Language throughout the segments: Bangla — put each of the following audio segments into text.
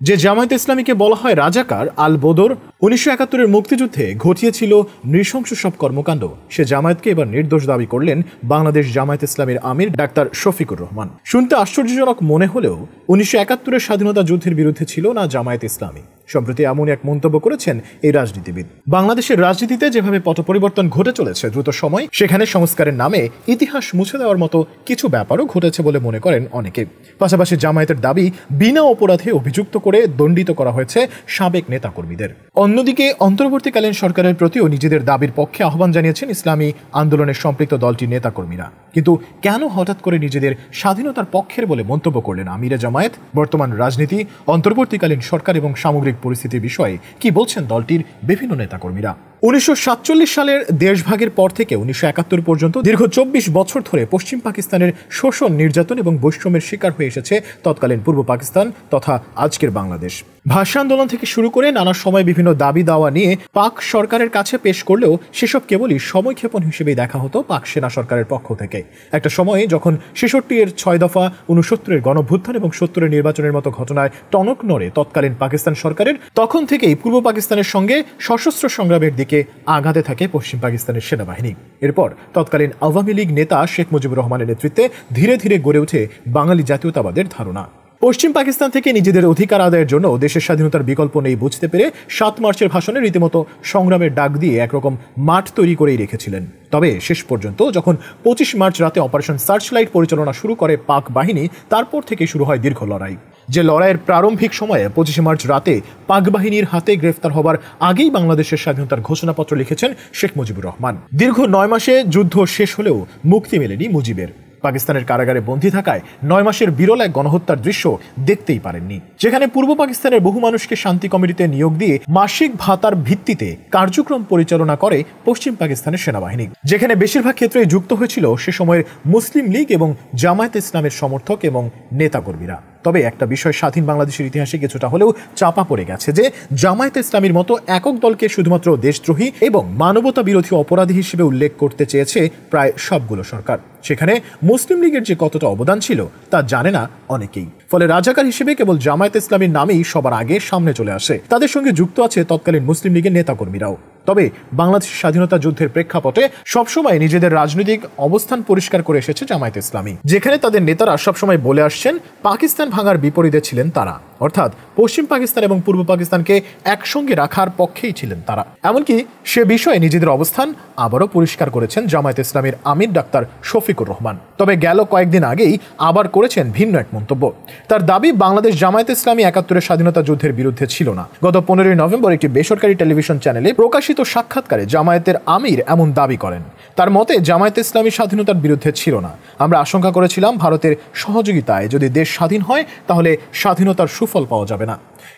যে জামায়াতে ইসলামীকে বলা হয় রাজাকার আল বদর ১৯৭১-এর মুক্তিযুদ্ধে ঘটিয়েছিল নৃশংস সব কর্মকাণ্ড, সে জামায়াতকে এবার নির্দোষ দাবি করলেন বাংলাদেশ জামায়াত ইসলামীর আমির ডাক্তার শফিকুর রহমান। শুনতে আশ্চর্যজনক মনে হলেও ১৯৭১-এর স্বাধীনতা যুদ্ধের বিরুদ্ধে ছিল না জামায়াত ইসলামী। সম্প্রতি এমন এক মন্তব্য করেছেন এই রাজনীতিবিদ। বাংলাদেশের রাজনীতিতে যেভাবে পট পরিবর্তন ঘটে চলেছে দ্রুত সময়, সেখানে সংস্কারের নামে ইতিহাস মুছে দেওয়ার মতো কিছু ব্যাপারও ঘটেছে বলে মনে করেন অনেকে। পাশাপাশি জামায়াতের দাবি বিনা অপরাধে অভিযুক্ত করে দণ্ডিত করা হয়েছে সাবেক নেতাকর্মীদের। অন্যদিকে অন্তর্বর্তীকালীন সরকারের প্রতিও নিজেদের দাবির পক্ষে আহ্বান জানিয়েছেন ইসলামী আন্দোলনের সম্পৃক্ত দলটির নেতাকর্মীরা। কিন্তু কেন হঠাৎ করে নিজেদের স্বাধীনতার পক্ষের বলে মন্তব্য করলেন আমিরে জামায়াত? বর্তমান রাজনীতি, অন্তর্বর্তীকালীন সরকার এবং সামগ্রিক পরিস্থিতির বিষয়ে কি বলছেন দলটির বিভিন্ন নেতাকর্মীরা? ১৯৪৭ সালের দেশভাগের পর থেকে ১৯৭১ পর্যন্ত দীর্ঘ ২৪ বছর ধরে পশ্চিম পাকিস্তানের শোষণ, নির্যাতন এবং বৈষম্যের শিকার হয়ে এসেছে তৎকালীন পূর্ব পাকিস্তান তথা আজকের বাংলাদেশ। ভাষা আন্দোলন থেকে শুরু করে নানা সময় বিভিন্ন দাবি দাওয়া নিয়ে পাক সরকারের কাছে পেশ করলেও সেসব কেবলই সময়ক্ষেপণ হিসেবেই দেখা হতো পাক সেনা সরকারের পক্ষ থেকে। একটা সময়ে যখন ৬৬-এর ৬ দফা, ৬৯-এর গণভ্যুত্থান এবং ৭০-এর নির্বাচনের মতো ঘটনায় টনক নড়ে তৎকালীন পাকিস্তান সরকারের, তখন থেকেই পূর্ব পাকিস্তানের সঙ্গে সশস্ত্র সংগ্রামের দিকে আগাতে থাকে পশ্চিম পাকিস্তানের সেনাবাহিনী। এরপর তৎকালীন আওয়ামী লীগ নেতা শেখ মুজিবুর রহমানের নেতৃত্বে ধীরে ধীরে গড়ে ওঠে বাঙালি জাতীয়তাবাদের ধারণা। পশ্চিম পাকিস্তান থেকে নিজেদের অধিকার আদায়ের জন্য দেশের স্বাধীনতার বিকল্প নেই বুঝতে পেরে ৭ মার্চের ভাষণে রীতিমতো সংগ্রামের ডাক দিয়ে একরকম মাঠ তৈরি করেই রেখেছিলেন। তবে শেষ পর্যন্ত যখন ২৫ মার্চ রাতে অপারেশন সার্চলাইট পরিচালনা শুরু করে পাক বাহিনী, তারপর থেকে শুরু হয় দীর্ঘ লড়াই। যে লড়াইয়ের প্রারম্ভিক সময়ে ২৫ মার্চ রাতে পাক বাহিনীর হাতে গ্রেফতার হবার আগেই বাংলাদেশের স্বাধীনতার ঘোষণাপত্র লিখেছেন শেখ মুজিবুর রহমান। দীর্ঘ ৯ মাসে যুদ্ধ শেষ হলেও মুক্তি মেলেনি মুজিবের। পাকিস্তানের কারাগারে বন্দী থাকায় ৯ মাসের বিরল এক গণহত্যার দৃশ্য দেখতেই পারেননি, যেখানে পূর্ব পাকিস্তানের বহু মানুষকে শান্তি কমিটিতে নিয়োগ দিয়ে মাসিক ভাতার ভিত্তিতে কার্যক্রম পরিচালনা করে পশ্চিম পাকিস্তানের সেনাবাহিনী, যেখানে বেশিরভাগ ক্ষেত্রেই যুক্ত হয়েছিল সে সময়ের মুসলিম লীগ এবং জামায়াত ইসলামের সমর্থক এবং নেতাকর্মীরা। তবে একটা বিষয় স্বাধীন বাংলাদেশের ইতিহাসে কিছুটা হলেও চাপা পড়ে গেছে যে জামায়াত ইসলামীর মতো একক দলকে শুধুমাত্র দেশদ্রোহী এবং মানবতা বিরোধী অপরাধী হিসেবে উল্লেখ করতে চেয়েছে প্রায় সবগুলো সরকার। সেখানে মুসলিম লীগের যে কতটা অবদান ছিল তা জানে না অনেকেই। ফলে রাজাকার হিসেবে কেবল জামায়াত ইসলামীর নামেই সবার আগে সামনে চলে আসে। তাদের সঙ্গে যুক্ত আছে তৎকালীন মুসলিম লীগের নেতাকর্মীরাও। তবে বাংলাদেশ স্বাধীনতা যুদ্ধের প্রেক্ষাপটে সবসময় নিজেদের রাজনৈতিক অবস্থান পরিষ্কার করে এসেছে জামায়াত ইসলামী, যেখানে তাদের নেতারা সবসময় বলে আসছেন পাকিস্তান ভাঙার বিপরীতে ছিলেন তারা, অর্থাৎ পশ্চিম পাকিস্তান এবং পূর্ব পাকিস্তানকে একসঙ্গে রাখার পক্ষেই ছিলেন তারা। এমনকি সে বিষয়ে নিজেদের অবস্থান আবারও পরিষ্কার করেছেন জামায়াত ইসলামীর আমির ডাক্তার শফিকুর রহমান। তবে গেল কয়েকদিন আগেই আবার করেছেন ভিন্ন এক মন্তব্য। তার দাবি বাংলাদেশ জামায়াত ইসলামী ৭১-এর স্বাধীনতা যুদ্ধের বিরুদ্ধে ছিল না। গত ১৫ই নভেম্বর একটি বেসরকারি টেলিভিশন চ্যানেলে প্রকাশিত সাক্ষাৎকারে জামায়াতের আমির এমন দাবি করেন। তার মতে জামায়াত ইসলামী স্বাধীনতার বিরুদ্ধে ছিল না। আমরা আশঙ্কা করেছিলাম ভারতের সহযোগিতায় যদি দেশ স্বাধীন হয় তাহলে স্বাধীনতার সুফল পাওয়া যাবে না।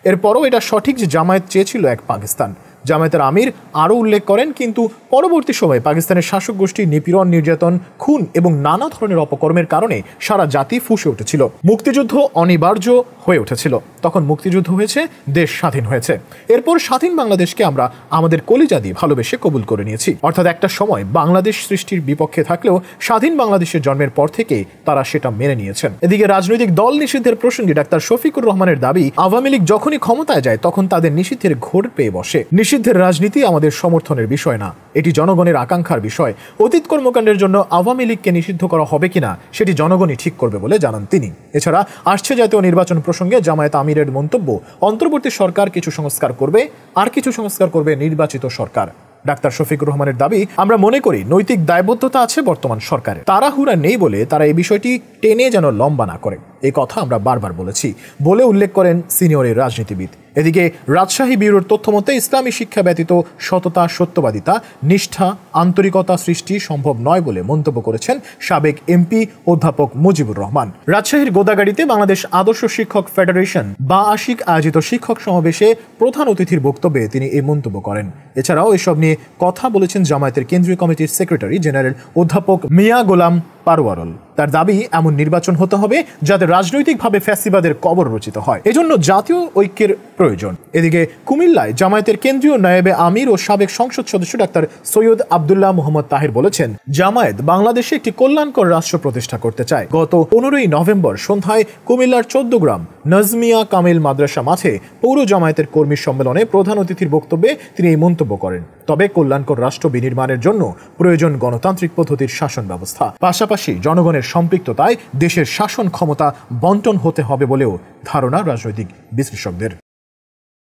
এরপরও এটা সঠিক যে জামায়াত চেয়েছিল এক পাকিস্তান। জামায়াতের আমির আরও উল্লেখ করেন, কিন্তু পরবর্তী সময়ে পাকিস্তানের শাসক গোষ্ঠীর নিপীড়ন, নির্যাতন, খুন এবং নানা ধরনের অপকর্মের কারণে সারা জাতি ফুঁসে উঠেছিল। মুক্তিযুদ্ধ অনিবার্য হয়ে উঠেছিল। তখন মুক্তিযুদ্ধ হয়েছে, দেশ স্বাধীন হয়েছে। এরপর স্বাধীন বাংলাদেশকে আমরা আমাদের কলিজা দিয়ে ভালোবেসে কবুল করে নিয়েছি। অর্থাৎ একটা সময় বাংলাদেশ সৃষ্টির বিপক্ষে থাকলেও স্বাধীন বাংলাদেশের জন্মের পর থেকে তারা সেটা মেনে নিয়েছেন। এদিকে রাজনৈতিক দল নিষিদ্ধের প্রসঙ্গে ডাক্তার শফিকুর রহমানের দাবি, আওয়ামী লীগ যখনই ক্ষমতায় যায় তখন তাদের নিষিদ্ধের ঘোর পেয়ে বসে। নিষিদ্ধের রাজনীতি আমাদের সমর্থনের বিষয় না, এটি জনগণের আকাঙ্ক্ষার বিষয়। অতীত কর্মকাণ্ডের জন্য আওয়ামী লীগকে নিষিদ্ধ করা হবে কিনা সেটি জনগণই ঠিক করবে বলে জানান তিনি। এছাড়া আসছে জাতীয় নির্বাচন প্রসঙ্গে জামায়াত আমিরের মন্তব্য, অন্তর্বর্তী সরকার কিছু সংস্কার করবে, আর কিছু সংস্কার করবে নির্বাচিত সরকার। ডাক্তার শফিকুর রহমানের দাবি, আমরা মনে করি নৈতিক দায়বদ্ধতা আছে বর্তমান সরকারের, তাড়াহুড়া নেই বলে তারা এই বিষয়টি টেনে যেন লম্বা না করে। এই কথা আমরা বারবার বলেছি বলে উল্লেখ করেন সিনিয়র এই রাজনীতিবিদ। এদিকে রাজশাহী ব্যুরোর তথ্য মতে ইসলামী শিক্ষা ব্যতীত সততা, সত্যবাদিতা, নিষ্ঠা, আন্তরিকতা সৃষ্টি সম্ভব নয় বলে মন্তব্য করেছেন সাবেক এমপি অধ্যাপক মুজিবুর রহমান। রাজশাহীর গোদাগাড়িতে বাংলাদেশ আদর্শ শিক্ষক ফেডারেশন বা আশিক আয়োজিত শিক্ষক সমাবেশে প্রধান অতিথির বক্তব্যে তিনি এই মন্তব্য করেন। এছাড়াও এসব নিয়ে কথা বলেছেন জামায়াতের কেন্দ্রীয় কমিটির সেক্রেটারি জেনারেল অধ্যাপক মিয়া গোলাম পারওয়ারল। তার দাবি, এমন নির্বাচন হতে হবে যাতে রাজনৈতিকভাবে ফ্যাসিবাদের কবর রচিত হয়, এজন্য জাতীয় ঐক্যের প্রয়োজন। এদিকে কুমিল্লায় জামায়াতের কেন্দ্রীয় নায়েবে আমির ও সাবেক সংসদ সদস্য ডাক্তার সৈয়দ আব্দুল্লাহ মোহাম্মদ তাহের বলেছেন, জামায়াত বাংলাদেশে একটি কল্যাণকর রাষ্ট্র প্রতিষ্ঠা করতে চায়। গত ১৫ই নভেম্বর সন্ধ্যায় কুমিল্লার ১৪ গ্রাম নাজমিয়া কামিল মাদ্রাসা মাঠে পৌর জামায়াতের কর্মী সম্মেলনে প্রধান অতিথির বক্তব্যে তিনি এই মন্তব্য করেন। তবে কল্যাণকর রাষ্ট্র বিনির্মাণের জন্য প্রয়োজন গণতান্ত্রিক পদ্ধতির শাসন ব্যবস্থা, পাশাপাশি জনগণের সম্পৃক্ততায় দেশের শাসন ক্ষমতা বন্টন হতে হবে বলেও ধারণা রাজনৈতিক বিশ্লেষকদের।